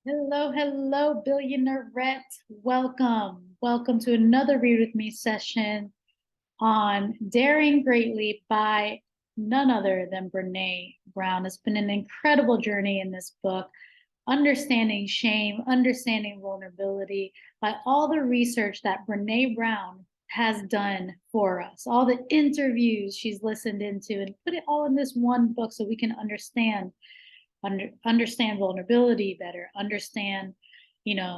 Hello, hello, billionaireette. Welcome to another Read With Me session on Daring Greatly by none other than Brené Brown. It's been an incredible journey in this book, understanding shame, understanding vulnerability by all the research that Brené Brown has done for us, all the interviews she's listened into, and put it all in this one book so we can understand vulnerability better, understand,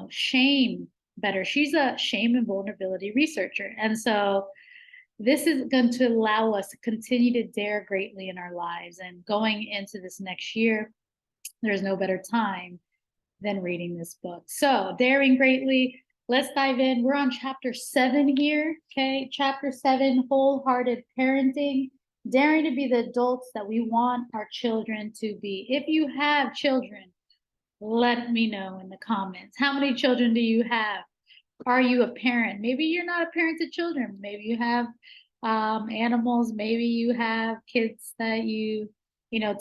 shame better. She's a shame and vulnerability researcher. And so this is going to allow us to continue to dare greatly in our lives. And going into this next year, there's no better time than reading this book. So, daring greatly, let's dive in. We're on chapter 7 here. Okay. Chapter 7, wholehearted parenting, daring to be the adults that we want our children to be. If you have children, let me know in the comments. How many children do you have? Are you a parent? Maybe you're not a parent to children. Maybe you have animals. Maybe you have kids that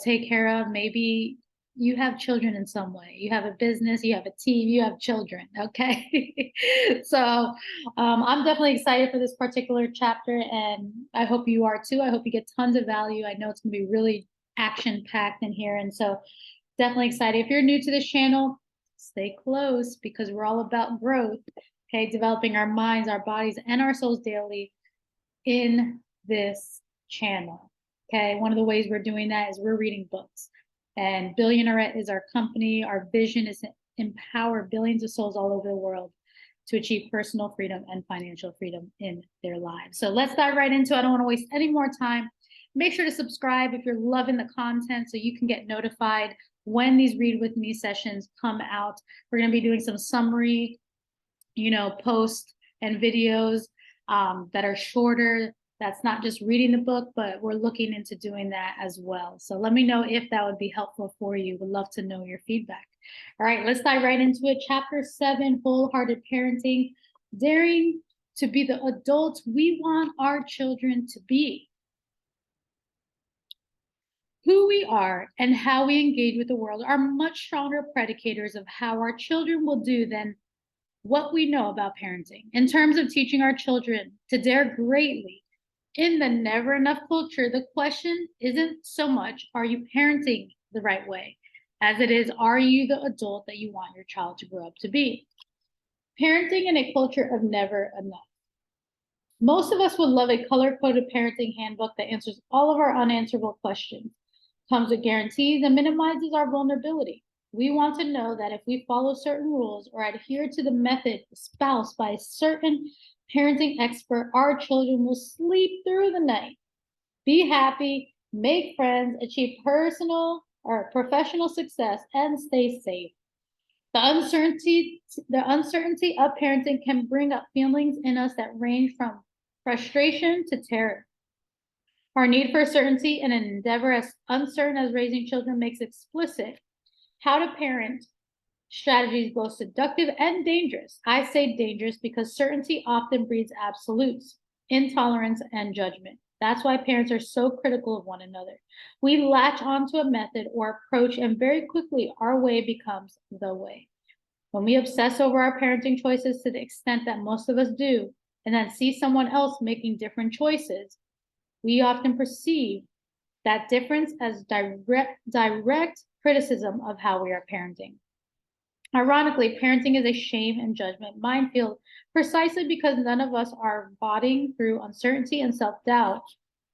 take care of. Maybe you have children in some way. You have a business, you have a team, you have children. Okay. So I'm definitely excited for this particular chapter, and I hope you are too. I hope you get tons of value. I know it's going to be really action packed in here. And so definitely excited. If you're new to this channel, stay close because we're all about growth. Okay. Developing our minds, our bodies, and our souls daily in this channel. Okay. One of the ways we're doing that is we're reading books. And Billionaire is our company. Our vision is to empower billions of souls all over the world to achieve personal freedom and financial freedom in their lives. So let's dive right into it. I don't want to waste any more time. Make sure to subscribe if you're loving the content so you can get notified when these Read With Me sessions come out. We're going to be doing some summary, posts and videos that are shorter. That's not just reading the book, but we're looking into doing that as well. So let me know if that would be helpful for you. Would love to know your feedback. All right, let's dive right into it. Chapter 7, wholehearted parenting, daring to be the adults we want our children to be. Who we are and how we engage with the world are much stronger predicators of how our children will do than what we know about parenting. In terms of teaching our children to dare greatly, in the never enough culture, the question isn't so much, are you parenting the right way, as it is, are you the adult that you want your child to grow up to be? Parenting in a culture of never enough. Most of us would love a color-coded parenting handbook that answers all of our unanswerable questions, comes with guarantees, and minimizes our vulnerability. We want to know that if we follow certain rules or adhere to the method espoused by a certain parenting expert, our children will sleep through the night, be happy, make friends, achieve personal or professional success, and stay safe. The uncertainty of parenting can bring up feelings in us that range from frustration to terror. Our need for certainty and an endeavor as uncertain as raising children makes explicit how to parent strategies both seductive and dangerous. I say dangerous because certainty often breeds absolutes, intolerance, and judgment. That's why parents are so critical of one another. We latch onto a method or approach, and very quickly our way becomes the way. When we obsess over our parenting choices to the extent that most of us do, and then see someone else making different choices, we often perceive that difference as direct criticism of how we are parenting. Ironically, parenting is a shame and judgment minefield precisely because none of us are wading through uncertainty and self-doubt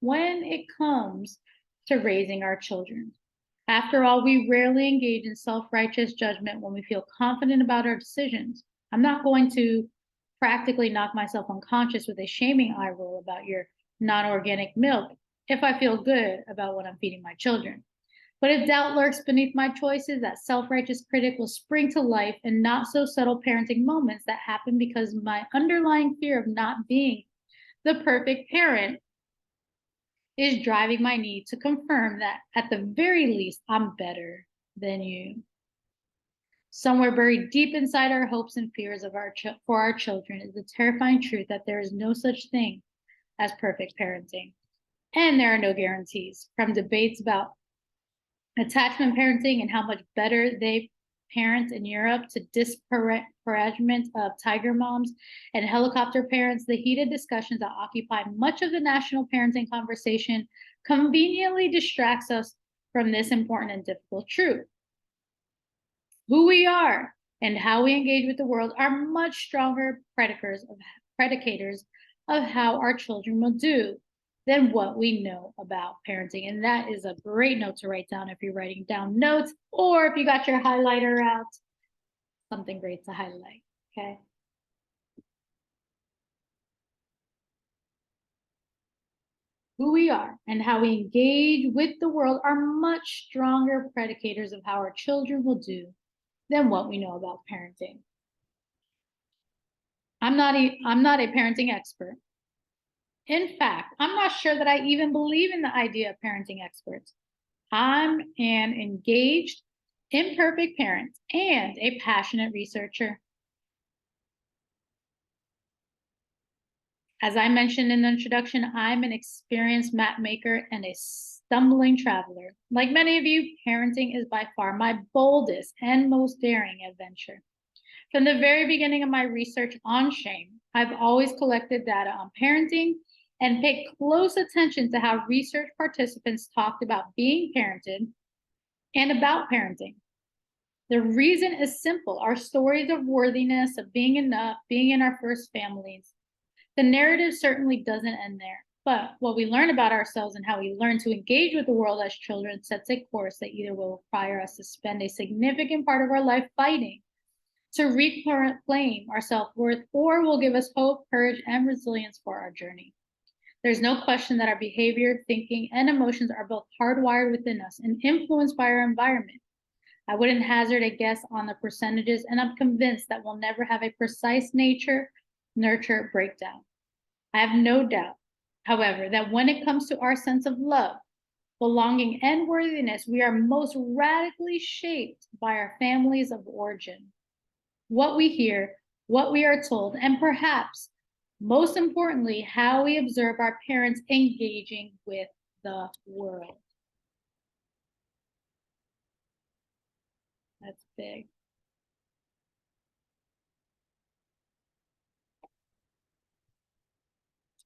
when it comes to raising our children. After all, we rarely engage in self-righteous judgment when we feel confident about our decisions. I'm not going to practically knock myself unconscious with a shaming eye roll about your non-organic milk if I feel good about what I'm feeding my children. But if doubt lurks beneath my choices, that self-righteous critic will spring to life in not so subtle parenting moments that happen because my underlying fear of not being the perfect parent is driving my need to confirm that at the very least, I'm better than you. Somewhere buried deep inside our hopes and fears for our children is the terrifying truth that there is no such thing as perfect parenting. And there are no guarantees. From debates about attachment parenting and how much better they parents in Europe to disparagement of tiger moms and helicopter parents, the heated discussions that occupy much of the national parenting conversation conveniently distracts us from this important and difficult truth. Who we are and how we engage with the world are much stronger predicators of how our children will do than what we know about parenting. And that is a great note to write down if you're writing down notes, or if you got your highlighter out, something great to highlight, okay? Who we are and how we engage with the world are much stronger predicators of how our children will do than what we know about parenting. I'm not a parenting expert. In fact, I'm not sure that I even believe in the idea of parenting experts. I'm an engaged, imperfect parent and a passionate researcher. As I mentioned in the introduction, I'm an experienced map maker and a stumbling traveler. Like many of you, parenting is by far my boldest and most daring adventure. From the very beginning of my research on shame, I've always collected data on parenting and paid close attention to how research participants talked about being parented and about parenting. The reason is simple. Our stories of worthiness, of being enough, being in our first families. The narrative certainly doesn't end there, but what we learn about ourselves and how we learn to engage with the world as children sets a course that either will require us to spend a significant part of our life fighting to reclaim our self-worth, or will give us hope, courage, and resilience for our journey. There's no question that our behavior, thinking, and emotions are both hardwired within us and influenced by our environment. I wouldn't hazard a guess on the percentages, and I'm convinced that we'll never have a precise nature-nurture breakdown. I have no doubt, however, that when it comes to our sense of love, belonging, and worthiness, we are most radically shaped by our families of origin. What we hear, what we are told, and perhaps most importantly, how we observe our parents engaging with the world. That's big.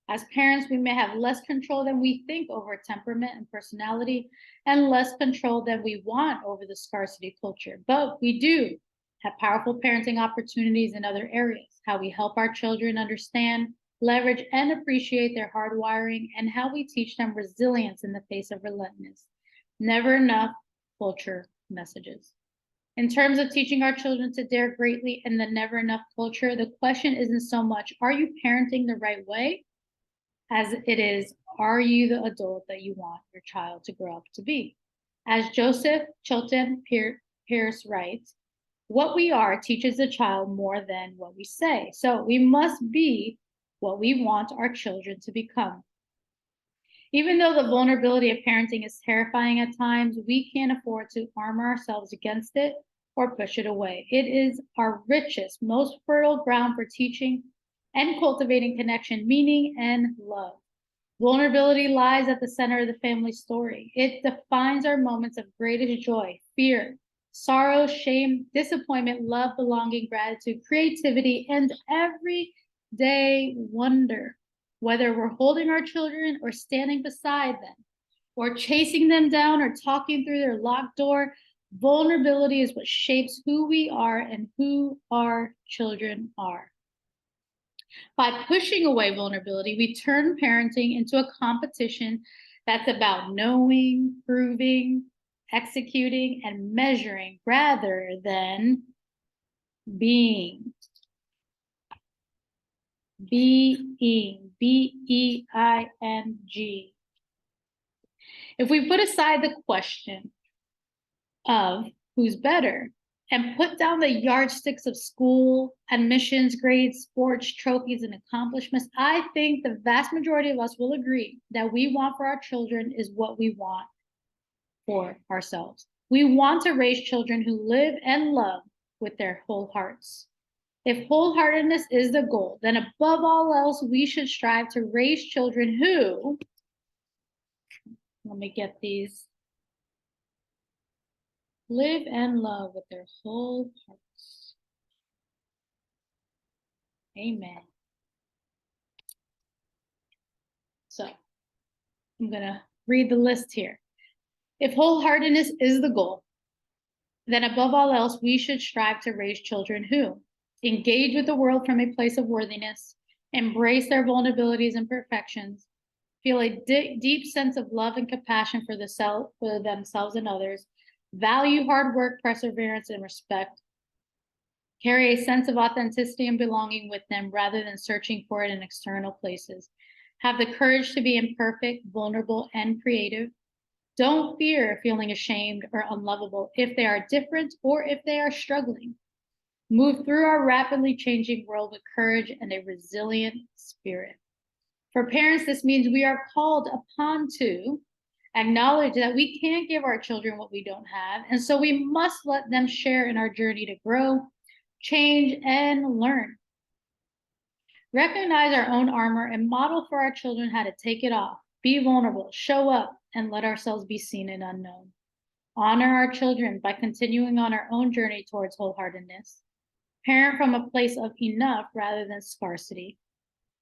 As parents, we may have less control than we think over temperament and personality, and less control than we want over the scarcity culture. But we do have powerful parenting opportunities in other areas, how we help our children understand, leverage, and appreciate their hardwiring, and how we teach them resilience in the face of relentless, never enough culture messages. In terms of teaching our children to dare greatly in the never enough culture, the question isn't so much, are you parenting the right way? As it is, are you the adult that you want your child to grow up to be? As Joseph Chilton Pierce writes, what we are teaches the child more than what we say. So we must be what we want our children to become. Even though the vulnerability of parenting is terrifying at times, we can't afford to armor ourselves against it or push it away. It is our richest, most fertile ground for teaching and cultivating connection, meaning, and love. Vulnerability lies at the center of the family story. It defines our moments of greatest joy, fear, sorrow, shame, disappointment, love, belonging, gratitude, creativity, and everyday wonder. Whether we're holding our children or standing beside them, or chasing them down or talking through their locked door, vulnerability is what shapes who we are and who our children are. By pushing away vulnerability, we turn parenting into a competition that's about knowing, proving, executing, and measuring rather than being. Being, B-E-I-N-G. If we put aside the question of who's better and put down the yardsticks of school, admissions, grades, sports, trophies, and accomplishments, I think the vast majority of us will agree that we want for our children is what we want for ourselves. We want to raise children who live and love with their whole hearts. If wholeheartedness is the goal, then above all else, we should strive to raise children who, let me get these, live and love with their whole hearts. Amen. So I'm going to read the list here. If wholeheartedness is the goal, then above all else, we should strive to raise children who engage with the world from a place of worthiness, embrace their vulnerabilities and perfections, feel a deep sense of love and compassion for themselves and others, value hard work, perseverance, and respect, carry a sense of authenticity and belonging with them rather than searching for it in external places, have the courage to be imperfect, vulnerable, and creative. Don't fear feeling ashamed or unlovable if they are different or if they are struggling. Move through our rapidly changing world with courage and a resilient spirit. For parents, this means we are called upon to acknowledge that we can't give our children what we don't have, and so we must let them share in our journey to grow, change, and learn. Recognize our own armor and model for our children how to take it off, be vulnerable, show up, and let ourselves be seen and unknown. Honor our children by continuing on our own journey towards wholeheartedness. Parent from a place of enough rather than scarcity.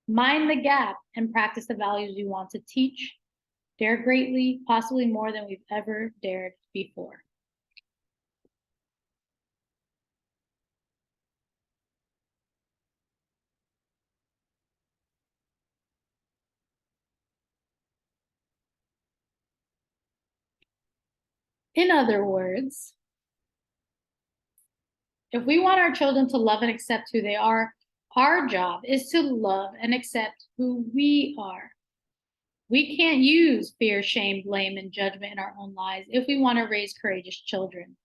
Mind the gap and practice the values we want to teach. Dare greatly, possibly more than we've ever dared before. In other words, if we want our children to love and accept who they are, our job is to love and accept who we are. We can't use fear, shame, blame, and judgment in our own lives if we want to raise courageous children.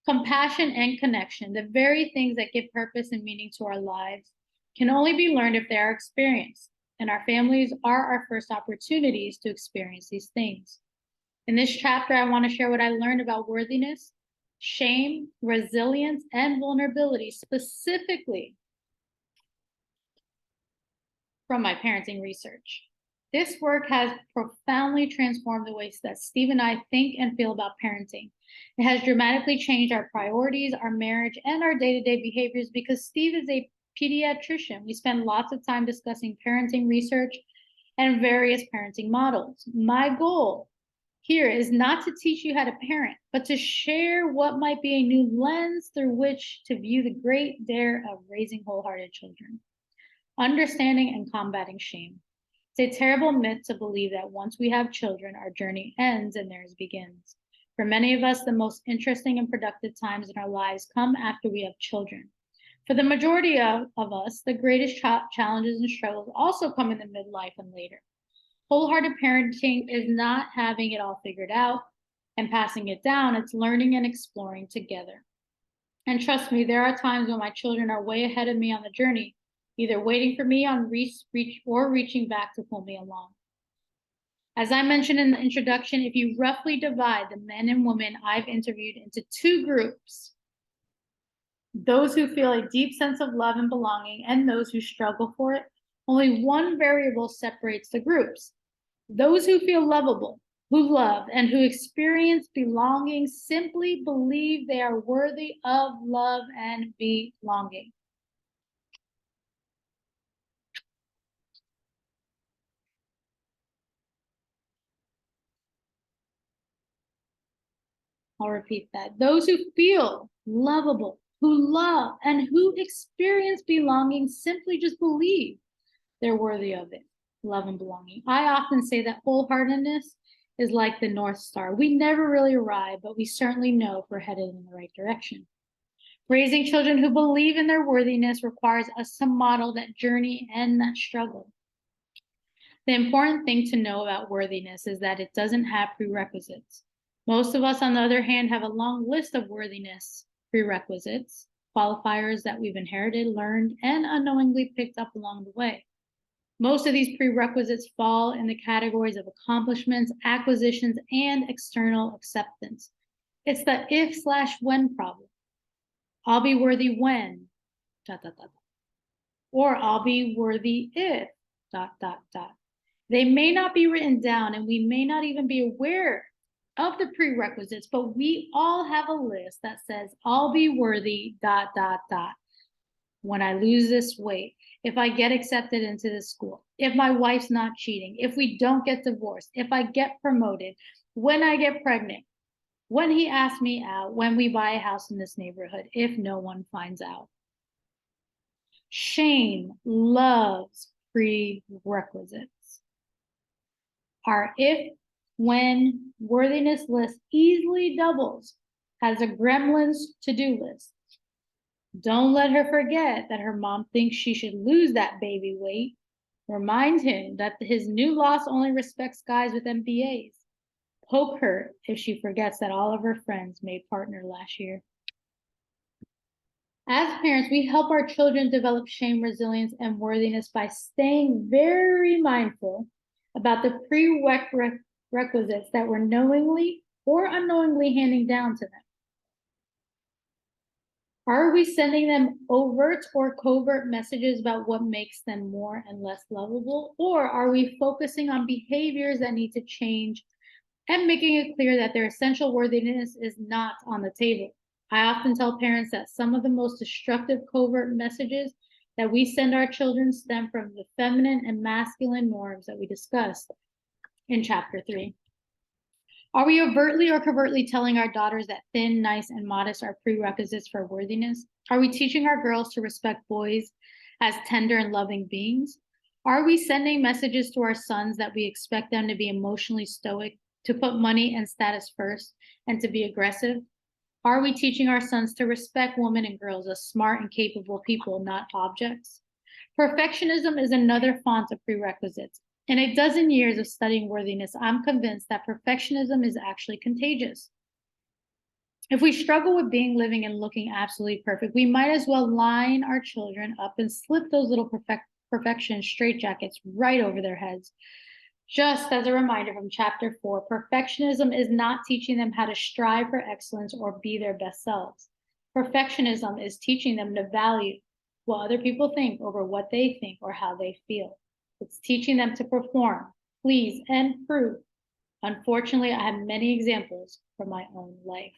Compassion and connection, the very things that give purpose and meaning to our lives, can only be learned if they are experienced, and our families are our first opportunities to experience these things. In this chapter, I want to share what I learned about worthiness, shame, resilience, and vulnerability, specifically from my parenting research. This work has profoundly transformed the ways that Steve and I think and feel about parenting. It has dramatically changed our priorities, our marriage, and our day-to-day behaviors because Steve is a pediatrician. We spend lots of time discussing parenting research and various parenting models. My goal here is not to teach you how to parent, but to share what might be a new lens through which to view the great dare of raising wholehearted children. Understanding and combating shame. It's a terrible myth to believe that once we have children, our journey ends and theirs begins. For many of us, the most interesting and productive times in our lives come after we have children. For the majority of us, the greatest challenges and struggles also come in the midlife and later. Wholehearted parenting is not having it all figured out and passing it down. It's learning and exploring together. And trust me, there are times when my children are way ahead of me on the journey, either waiting for me on reaching back to pull me along. As I mentioned in the introduction, if you roughly divide the men and women I've interviewed into two groups, those who feel a deep sense of love and belonging and those who struggle for it, only one variable separates the groups. Those who feel lovable, who love, and who experience belonging simply believe they are worthy of love and belonging. I'll repeat that. Those who feel lovable, who love, and who experience belonging simply just believe they're worthy of it, love and belonging. I often say that wholeheartedness is like the North Star. We never really arrive, but we certainly know if we're headed in the right direction. Raising children who believe in their worthiness requires us to model that journey and that struggle. The important thing to know about worthiness is that it doesn't have prerequisites. Most of us, on the other hand, have a long list of worthiness prerequisites, qualifiers that we've inherited, learned, and unknowingly picked up along the way. Most of these prerequisites fall in the categories of accomplishments, acquisitions, and external acceptance. It's the if/when problem. I'll be worthy when, ... Or I'll be worthy if, ... They may not be written down, and we may not even be aware of the prerequisites, but we all have a list that says, I'll be worthy, dot, dot, dot. When I lose this weight, if I get accepted into this school, if my wife's not cheating, if we don't get divorced, if I get promoted, when I get pregnant, when he asks me out, when we buy a house in this neighborhood, if no one finds out. Shame loves prerequisites. Our if, when worthiness list easily doubles as a gremlin's to-do list. Don't let her forget that her mom thinks she should lose that baby weight. Remind him that his new loss only respects guys with MBAs. Poke her if she forgets that all of her friends made partner last year. As parents, we help our children develop shame, resilience, and worthiness by staying very mindful about the prerequisites that we're knowingly or unknowingly handing down to them. Are we sending them overt or covert messages about what makes them more and less lovable? Or are we focusing on behaviors that need to change and making it clear that their essential worthiness is not on the table? I often tell parents that some of the most destructive covert messages that we send our children stem from the feminine and masculine norms that we discussed in chapter 3. Are we overtly or covertly telling our daughters that thin, nice, and modest are prerequisites for worthiness? Are we teaching our girls to respect boys as tender and loving beings? Are we sending messages to our sons that we expect them to be emotionally stoic, to put money and status first, and to be aggressive? Are we teaching our sons to respect women and girls as smart and capable people, not objects? Perfectionism is another font of prerequisites. In a dozen years of studying worthiness, I'm convinced that perfectionism is actually contagious. If we struggle with being, living, and looking absolutely perfect, we might as well line our children up and slip those little perfection straitjackets right over their heads. Just as a reminder from chapter 4, perfectionism is not teaching them how to strive for excellence or be their best selves. Perfectionism is teaching them to value what other people think over what they think or how they feel. It's teaching them to perform, please, and prove. Unfortunately, I have many examples from my own life.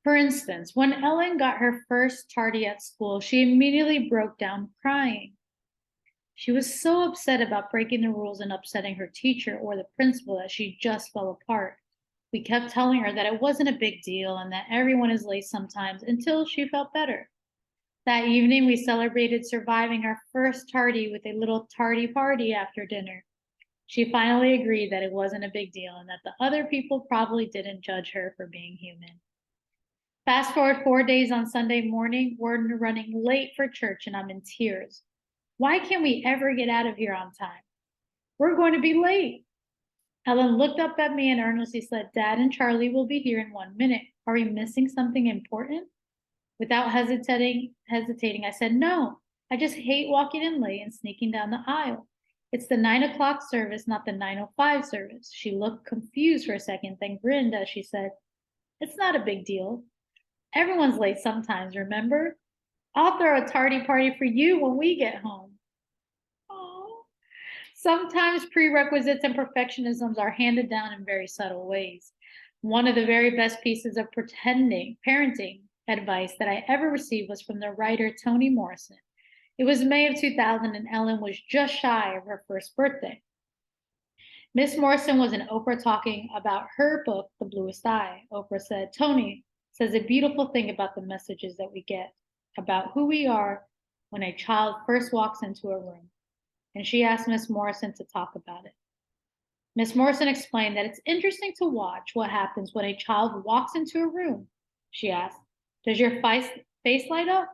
For instance, when Ellen got her first tardy at school, she immediately broke down crying. She was so upset about breaking the rules and upsetting her teacher or the principal that she just fell apart. We kept telling her that it wasn't a big deal and that everyone is late sometimes until she felt better. That evening, we celebrated surviving our first tardy with a little tardy party after dinner. She finally agreed that it wasn't a big deal and that the other people probably didn't judge her for being human. Fast forward 4 days on Sunday morning, we're running late for church and I'm in tears. Why can't we ever get out of here on time? We're going to be late. Ellen looked up at me and earnestly said, Dad and Charlie will be here in 1 minute. Are we missing something important? Without hesitating, I said, no, I just hate walking in late and sneaking down the aisle. It's the 9 o'clock service, not the 9:05 service. She looked confused for a second, then grinned as she said, it's not a big deal. Everyone's late sometimes, remember? I'll throw a tardy party for you when we get home. Aww. Sometimes prerequisites and perfectionisms are handed down in very subtle ways. One of the very best pieces of parenting advice that I ever received was from the writer Toni Morrison. It was May of 2000 and Ellen was just shy of her first birthday. Miss Morrison was in Oprah talking about her book, The Bluest Eye. Oprah said, Toni says a beautiful thing about the messages that we get about who we are when a child first walks into a room. And she asked Miss Morrison to talk about it. Miss Morrison explained that it's interesting to watch what happens when a child walks into a room. She asked, does your face light up?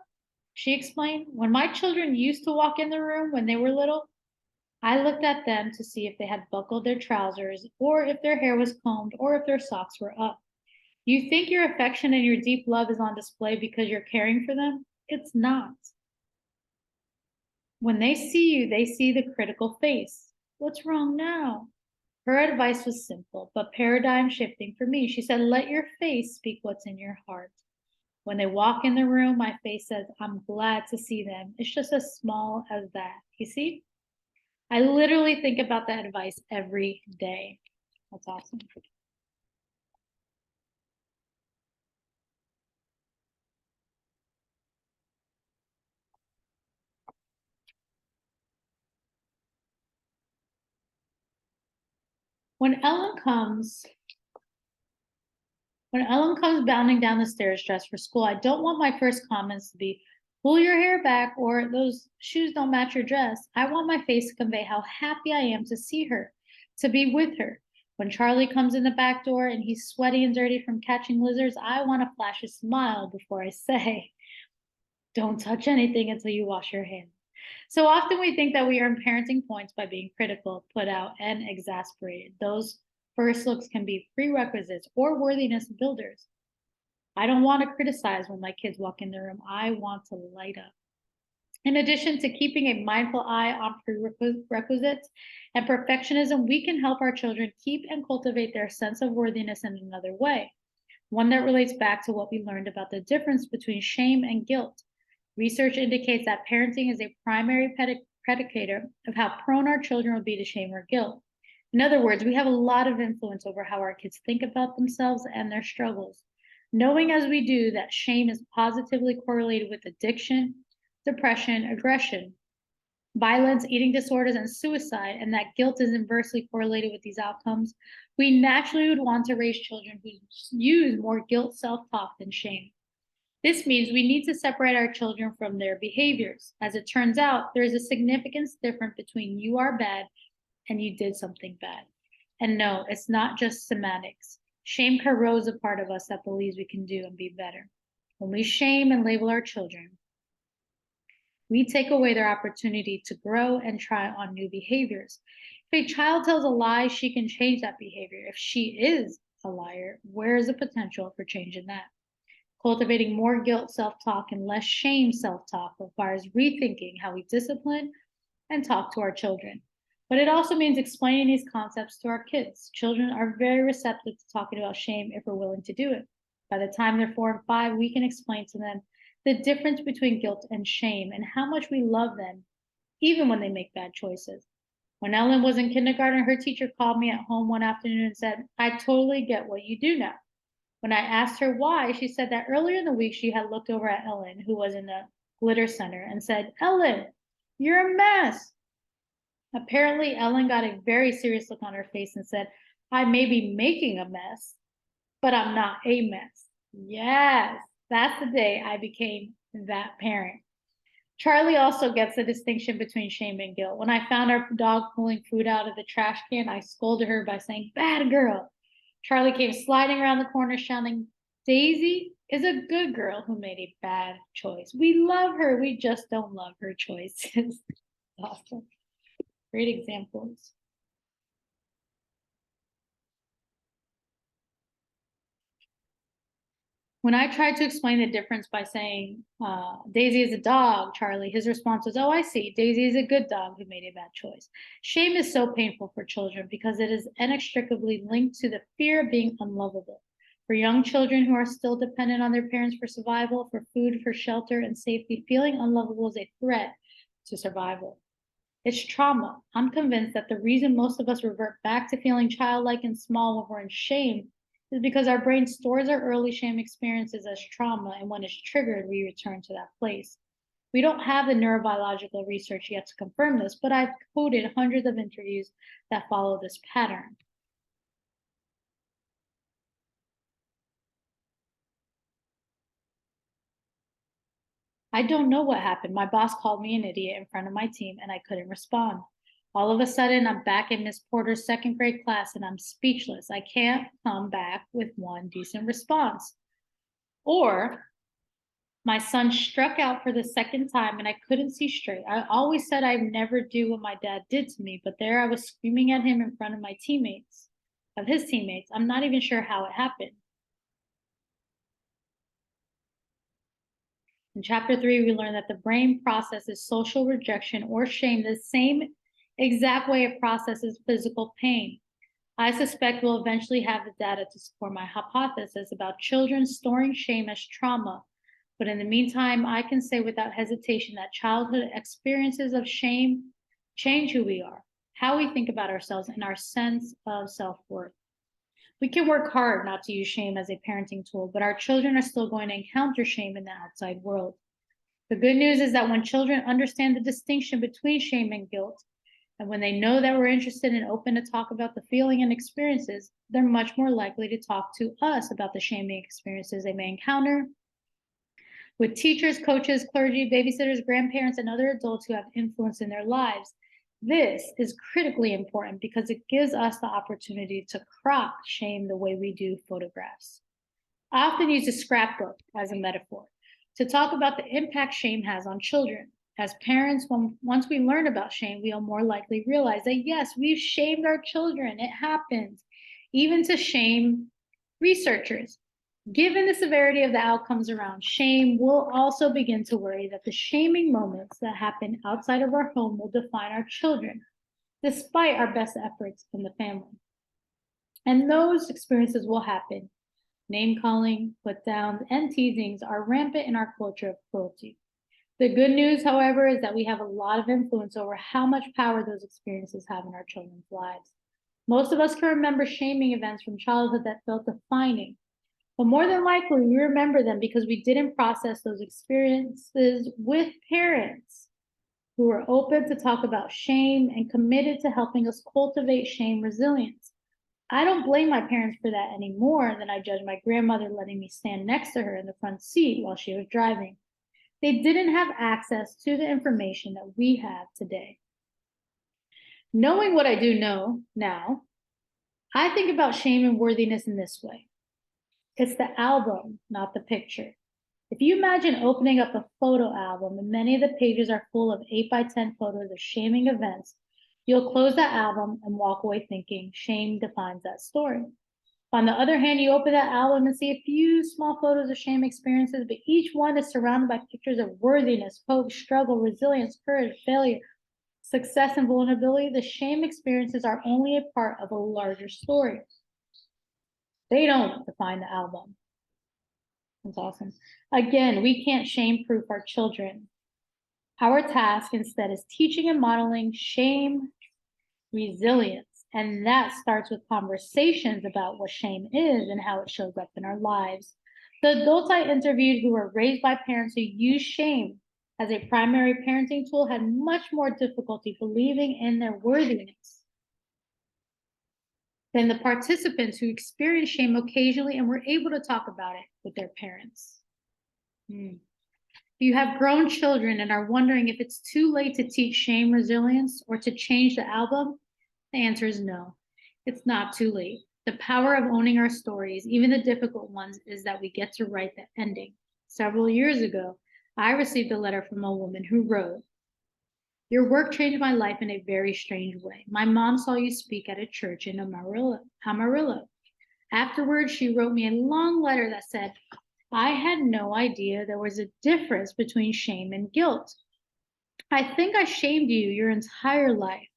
She explained, when my children used to walk in the room when they were little, I looked at them to see if they had buckled their trousers or if their hair was combed or if their socks were up. You think your affection and your deep love is on display because you're caring for them? It's not. When they see you, they see the critical face. What's wrong now? Her advice was simple, but paradigm shifting for me. She said, let your face speak what's in your heart. When they walk in the room, my face says, I'm glad to see them. It's just as small as that. You see? I literally think about that advice every day. That's awesome. When Ellen comes When Ellen comes bounding down the stairs dressed for school, I don't want my first comments to be, pull your hair back, or those shoes don't match your dress. I want my face to convey how happy I am to see her, to be with her. When Charlie comes in the back door and he's sweaty and dirty from catching lizards, I want to flash a smile before I say, don't touch anything until you wash your hands. So often we think that we earn parenting points by being critical, put out, and exasperated. Those first looks can be prerequisites or worthiness builders. I don't want to criticize when my kids walk in the room. I want to light up. In addition to keeping a mindful eye on prerequisites and perfectionism, we can help our children keep and cultivate their sense of worthiness in another way, one that relates back to what we learned about the difference between shame and guilt. Research indicates that parenting is a primary predicator of how prone our children will be to shame or guilt. In other words, we have a lot of influence over how our kids think about themselves and their struggles. Knowing as we do that shame is positively correlated with addiction, depression, aggression, violence, eating disorders, and suicide, and that guilt is inversely correlated with these outcomes, we naturally would want to raise children who use more guilt self-talk than shame. This means we need to separate our children from their behaviors. As it turns out, there is a significant difference between you are bad and you did something bad. And no, it's not just semantics. Shame corrodes a part of us that believes we can do and be better. When we shame and label our children, we take away their opportunity to grow and try on new behaviors. If a child tells a lie, she can change that behavior. If she is a liar, where is the potential for changing that? Cultivating more guilt self-talk and less shame self-talk requires rethinking how we discipline and talk to our children. But it also means explaining these concepts to our kids. Children are very receptive to talking about shame if we're willing to do it. By the time they're 4 and 5, we can explain to them the difference between guilt and shame and how much we love them, even when they make bad choices. When Ellen was in kindergarten, her teacher called me at home one afternoon and said, I totally get what you do now. When I asked her why, she said that earlier in the week she had looked over at Ellen, who was in the glitter center, and said, Ellen, you're a mess. Apparently, Ellen got a very serious look on her face and said, I may be making a mess, but I'm not a mess. Yes, that's the day I became that parent. Charlie also gets the distinction between shame and guilt. When I found our dog pulling food out of the trash can, I scolded her by saying, bad girl. Charlie came sliding around the corner shouting, Daisy is a good girl who made a bad choice. We love her. We just don't love her choices. Awesome. Great examples. When I tried to explain the difference by saying, Daisy is a dog, Charlie, his response was, oh, I see. Daisy is a good dog who made a bad choice. Shame is so painful for children because it is inextricably linked to the fear of being unlovable. For young children who are still dependent on their parents for survival, for food, for shelter, and safety, feeling unlovable is a threat to survival. It's trauma. I'm convinced that the reason most of us revert back to feeling childlike and small when we're in shame is because our brain stores our early shame experiences as trauma, and when it's triggered, we return to that place. We don't have the neurobiological research yet to confirm this, but I've quoted hundreds of interviews that follow this pattern. I don't know what happened. My boss called me an idiot in front of my team, and I couldn't respond. All of a sudden, I'm back in Miss Porter's second grade class, and I'm speechless. I can't come back with one decent response. Or my son struck out for the second time, and I couldn't see straight. I always said I'd never do what my dad did to me, but there I was screaming at him in front of my teammates, of his teammates. I'm not even sure how it happened. In chapter 3, we learn that the brain processes social rejection or shame the same exact way it processes physical pain. I suspect we'll eventually have the data to support my hypothesis about children storing shame as trauma. But in the meantime, I can say without hesitation that childhood experiences of shame change who we are, how we think about ourselves, and our sense of self-worth. We can work hard not to use shame as a parenting tool, but our children are still going to encounter shame in the outside world. The good news is that when children understand the distinction between shame and guilt, and when they know that we're interested and open to talk about the feeling and experiences, they're much more likely to talk to us about the shaming experiences they may encounter with teachers, coaches, clergy, babysitters, grandparents, and other adults who have influence in their lives. This is critically important because it gives us the opportunity to crop shame the way we do photographs. I often use a scrapbook as a metaphor to talk about the impact shame has on children. As parents, once we learn about shame, we'll more likely realize that yes, we've shamed our children. It happens, even to shame researchers. Given the severity of the outcomes around shame, we'll also begin to worry that the shaming moments that happen outside of our home will define our children, despite our best efforts in the family. And those experiences will happen. Name calling, put downs, and teasings are rampant in our culture of cruelty. The good news, however, is that we have a lot of influence over how much power those experiences have in our children's lives. Most of us can remember shaming events from childhood that felt defining, but more than likely, we remember them because we didn't process those experiences with parents who were open to talk about shame and committed to helping us cultivate shame resilience. I don't blame my parents for that any more than I judge my grandmother letting me stand next to her in the front seat while she was driving. They didn't have access to the information that we have today. Knowing what I do know now, I think about shame and worthiness in this way. It's the album, not the picture. If you imagine opening up a photo album and many of the pages are full of 8x10 photos of shaming events, you'll close that album and walk away thinking shame defines that story. On the other hand, you open that album and see a few small photos of shame experiences, but each one is surrounded by pictures of worthiness, hope, struggle, resilience, courage, failure, success, and vulnerability. The shame experiences are only a part of a larger story. They don't define the album. That's awesome. Again, we can't shame-proof our children. Our task instead is teaching and modeling shame resilience. And that starts with conversations about what shame is and how it shows up in our lives. The adults I interviewed who were raised by parents who use shame as a primary parenting tool had much more difficulty believing in their worthiness than the participants who experience shame occasionally and were able to talk about it with their parents. If you have grown children and are wondering if it's too late to teach shame resilience or to change the album, the answer is no. It's not too late. The power of owning our stories, even the difficult ones, is that we get to write the ending. Several years ago, I received a letter from a woman who wrote, "Your work changed my life in a very strange way. My mom saw you speak at a church in Amarillo. Afterwards, she wrote me a long letter that said, I had no idea there was a difference between shame and guilt. I think I shamed you your entire life.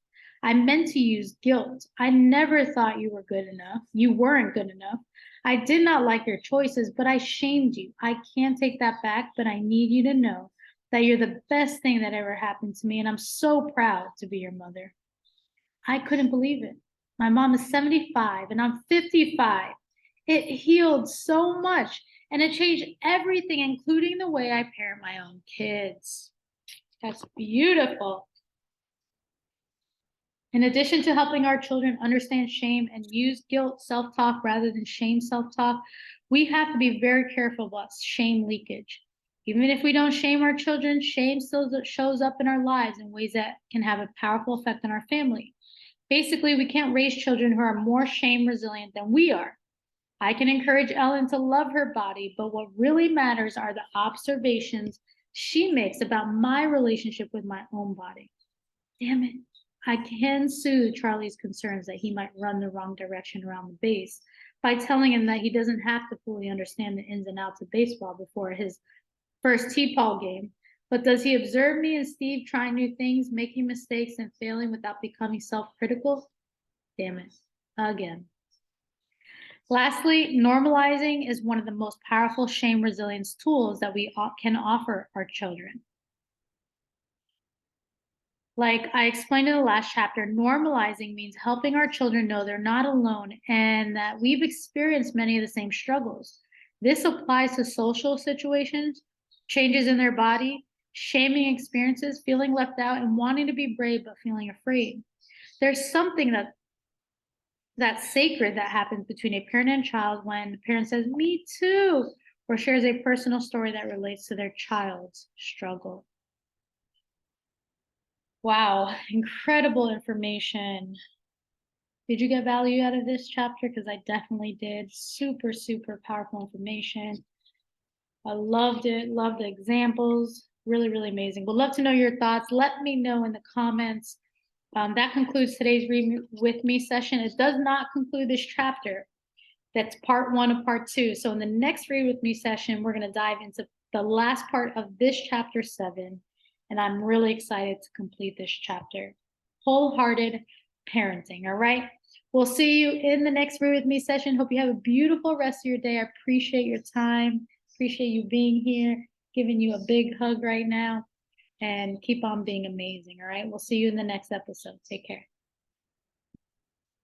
I meant to use guilt. I never thought you were good enough. You weren't good enough. I did not like your choices, but I shamed you. I can't take that back, but I need you to know that you're the best thing that ever happened to me, and I'm so proud to be your mother." I couldn't believe it. My mom is 75 and I'm 55. It healed so much and it changed everything, including the way I parent my own kids. That's beautiful. In addition to helping our children understand shame and use guilt self-talk rather than shame self-talk, we have to be very careful about shame leakage. Even if we don't shame our children, shame still shows up in our lives in ways that can have a powerful effect on our family. Basically, we can't raise children who are more shame resilient than we are. I can encourage Ellen to love her body, but what really matters are the observations she makes about my relationship with my own body. Damn it. I can soothe Charlie's concerns that he might run the wrong direction around the base by telling him that he doesn't have to fully understand the ins and outs of baseball before his First T-Paul game. But does he observe me and Steve trying new things, making mistakes and failing without becoming self-critical? Damn it. Again. Lastly, normalizing is one of the most powerful shame resilience tools that we can offer our children. Like I explained in the last chapter, normalizing means helping our children know they're not alone and that we've experienced many of the same struggles. This applies to social situations, changes in their body, shaming experiences, feeling left out, and wanting to be brave but feeling afraid. There's something that's sacred that happens between a parent and child when the parent says, "Me too," or shares a personal story that relates to their child's struggle. Wow, incredible information. Did you get value out of this chapter? Because I definitely did. Super, super powerful information. I loved it. Loved the examples. Really, really amazing. Would love to know your thoughts. Let me know in the comments. That concludes today's Read With Me session. It does not conclude this chapter. That's part 1 of part 2. So in the next Read With Me session, we're going to dive into the last part of this chapter 7. And I'm really excited to complete this chapter. Wholehearted parenting. All right. We'll see you in the next Read With Me session. Hope you have a beautiful rest of your day. I appreciate your time. Appreciate you being here, giving you a big hug right now, and keep on being amazing. All right. We'll see you in the next episode. Take care.